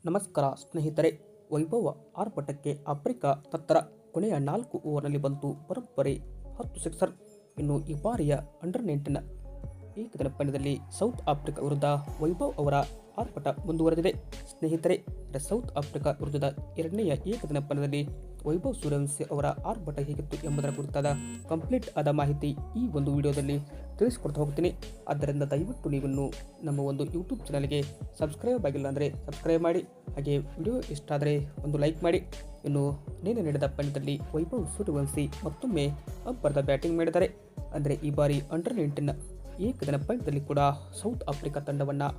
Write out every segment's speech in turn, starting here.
ನಮಸ್ಕಾರ ಸ್ನೇಹಿತರೆ. ವೈಭವ ಆರ್ಭಟಕ್ಕೆ ಆಫ್ರಿಕಾ ತತ್ತರ ಕೊನೆಯ 4 ಓವರ್ನಲ್ಲಿ ಬಂತು ಬರೋಬ್ಬರಿ 10 ಸಿಕ್ಸರ್. ಇನ್ನು ಈ ಬಾರಿಯ ಅಂಡರ್-19 ಏಕದಿನ ಪಂದ್ಯದಲ್ಲಿ ಸೌತ್ ಆಫ್ರಿಕಾ ವಿರುದ್ಧ ವೈಭವ್ ಅವರ ಆರ್ಭಟ ಮುಂದುವರೆದಿದೆ. ಸ್ನೇಹಿತರೆ, ಸೌತ್ ಆಫ್ರಿಕಾ ವಿರುದ್ಧದ ಎರಡನೆಯ ಏಕದಿನ ಪಂದ್ಯದಲ್ಲಿ ವೈಭವ್ ಸೂರ್ಯವಂಶಿ ಅವರ ಆರ್ಭಟ ಹೇಗಿತ್ತು ಎಂಬುದರ ಕುರಿತಾದ ಕಂಪ್ಲೀಟ್ ಆದ ಮಾಹಿತಿ ಈ ಒಂದು ವಿಡಿಯೋದಲ್ಲಿ ತಿಳಿಸಿಕೊಡ್ತಾ ಹೋಗ್ತೀನಿ. ಆದ್ದರಿಂದ ದಯವಿಟ್ಟು ನೀವಿನ್ನು ನಮ್ಮ ಒಂದು ಯೂಟ್ಯೂಬ್ ಚಾನಲ್ಗೆ ಸಬ್ಸ್ಕ್ರೈಬ್ ಆಗಿಲ್ಲ ಅಂದರೆ ಸಬ್ಸ್ಕ್ರೈಬ್ ಮಾಡಿ, ಹಾಗೆ ವಿಡಿಯೋ ಇಷ್ಟ ಆದರೆ ಒಂದು ಲೈಕ್ ಮಾಡಿ. ಇನ್ನು ನಿನ್ನೆ ನಡೆದ ಪಂದ್ಯದಲ್ಲಿ ವೈಭವ್ ಸೂರ್ಯವಂಶಿ ಮತ್ತೊಮ್ಮೆ ಅಬ್ಬರದ ಬ್ಯಾಟಿಂಗ್ ಮಾಡಿದ್ದಾರೆ. ಅಂದರೆ ಈ ಬಾರಿ ಅಂಡರ್-19 ಏಕದಿನ ಪಂದ್ಯದಲ್ಲಿ ಕೂಡ ಸೌತ್ ಆಫ್ರಿಕಾ ತಂಡವನ್ನು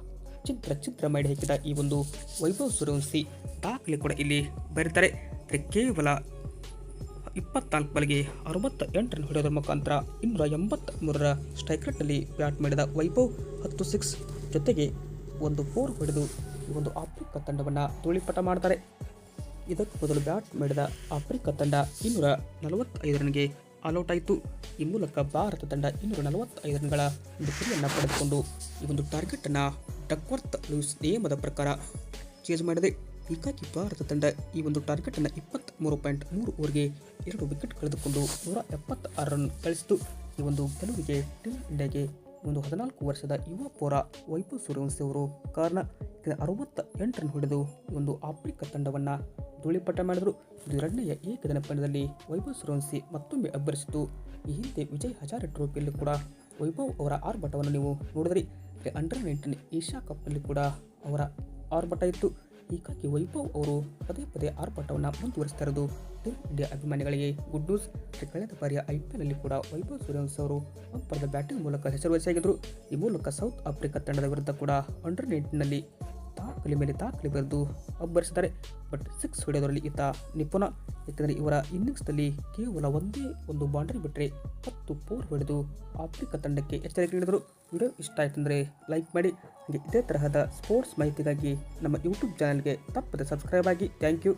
ಚಿತ್ರ ಮಾಡಿ ಹಾಕಿದ ಈ ಒಂದು ವೈಭವ್ ಸೂರ್ಯವಂಶಿ ದಾಖಲೆ ಕೂಡ ಇಲ್ಲಿ ಬರೀತಾರೆ. ಕೇವಲ 24 ಬಾಲ್ಗೆ 68 ರನ್ ಹೊಡೆಯೋದ್ರ ಮುಖಾಂತರ 283 ಸ್ಟ್ರೈಕ್ ರೇಟ್ನಲ್ಲಿ ಬ್ಯಾಟ್ ಮಾಡಿದ ವೈಭವ್ 10 ಸಿಕ್ಸ್ ಜೊತೆಗೆ ಒಂದು 4 ಹೊಡೆದು ಈ ಒಂದು ಆಫ್ರಿಕಾ ತಂಡವನ್ನು ಧೂಳಿಪಟ ಮಾಡ್ತಾರೆ. ಇದಕ್ಕೂ ಮೊದಲು ಬ್ಯಾಟ್ ಮಾಡಿದ ಆಫ್ರಿಕಾ ತಂಡ 245 ರನ್ಗೆ ಆಲ್ಔಟ್ ಆಯಿತು. ಈ ಮೂಲಕ ಭಾರತ ತಂಡ 245 ರನ್ಗಳ ಒಂದು ಗುರಿಯನ್ನು ಪಡೆದುಕೊಂಡು ಈ ಒಂದು ಟಾರ್ಗೆಟನ್ನು ಡಕ್ವರ್ತ್ ಲೂಯಿಸ್ ನಿಯಮದ ಪ್ರಕಾರ ಚೇಸ್ ಮಾಡಿದೆ. ಹೀಗಾಗಿ ಭಾರತ ತಂಡ ಈ ಒಂದು ಟಾರ್ಗೆಟನ್ನು 23.3 ಓವರ್ಗೆ 2 ವಿಕೆಟ್ ಕಳೆದುಕೊಂಡು 176 ರನ್ ಗಳಿಸಿತು. ಈ ಒಂದು ಗೆಲುವಿಗೆ ಟೀಮ್ ಇಂಡಿಯಾಗೆ ಒಂದು 14 ವರ್ಷದ ಯುವ ಪೌರ ವೈಭವ್ ಸೂರ್ಯವಂಶಿ ಅವರು ಕಾರಣ. 68 ರನ್ ಹೊಡೆದು ಈ ಒಂದು ಆಫ್ರಿಕಾ ತಂಡವನ್ನು ಧೂಳಿಪಟ ಮಾಡಿದರು. ಇದು ಎರಡನೆಯ ಏಕದಿನ ಪಂದ್ಯದಲ್ಲಿ ವೈಭವ್ ಸೂರ್ಯವಂಶಿ ಮತ್ತೊಮ್ಮೆ ಅಬ್ಬರಿಸಿತು. ಈ ಹಿಂದೆ ವಿಜಯ್ ಹಜಾರೆ ಟ್ರೋಫಿಯಲ್ಲಿ ಕೂಡ ವೈಭವ್ ಅವರ ಆರ್ಭಟವನ್ನು ನೀವು ನೋಡಿದ್ರಿ. ಅಂಡರ್-19 ಏಷ್ಯಾ ಕಪ್ನಲ್ಲಿ ಕೂಡ ಅವರ ಆರ್ಭಟ ಇತ್ತು. ಹೀಗಾಗಿ ವೈಭವ್ ಅವರು ಪದೇ ಆರ್ಭಟವನ್ನು ಮುಂದುವರಿಸ್ತಾ ಇರೋದು ಟೀಮ್ ಇಂಡಿಯಾ ಅಭಿಮಾನಿಗಳಿಗೆ ಗುಡ್ ನ್ಯೂಸ್. ಕಳೆದ ಬಾರಿಯ IPL ಕೂಡ ವೈಭವ್ ಸೂರ್ಯವಂಶಿ ಅವರು ಅಬ್ಬರದ ಬ್ಯಾಟಿಂಗ್ ಮೂಲಕ ಹೆಸರುವಾಸಿಯಾಗಿದ್ದರು. ಈ ಮೂಲಕ ಸೌತ್ ಆಫ್ರಿಕಾ ತಂಡದ ವಿರುದ್ಧ ಕೂಡ ಅಂಡರ್-19 ದಾಖಲೆ ಮೇಲೆ ದಾಖಲೆ ಬರೆದು ಅಬ್ಬರಿಸಿದ್ದಾರೆ. ಬಟ್ 6 ಹೊಡೆಯೋದರಲ್ಲಿ ಈತ ನಿಪುಣ. ಏಕೆಂದರೆ ಇವರ ಇನ್ನಿಂಗ್ಸ್ನಲ್ಲಿ ಕೇವಲ ಒಂದೇ ಒಂದು ಬೌಂಡರಿ ಬಿಟ್ಟರೆ 10 4 ಹೊಡೆದು ಆಫ್ರಿಕಾ ತಂಡಕ್ಕೆ ಎಚ್ಚರಿಕೆ ನೀಡಿದರು. ವಿಡಿಯೋ ಇಷ್ಟ ಆಯ್ತಂದರೆ ಲೈಕ್ ಮಾಡಿ. ಹಾಗೆ ಇದೇ ತರಹದ ಸ್ಪೋರ್ಟ್ಸ್ ಮಾಹಿತಿಗಾಗಿ ನಮ್ಮ ಯೂಟ್ಯೂಬ್ ಚಾನಲ್ಗೆ ತಪ್ಪದೆ ಸಬ್ಸ್ಕ್ರೈಬ್ ಆಗಿ. Thank you.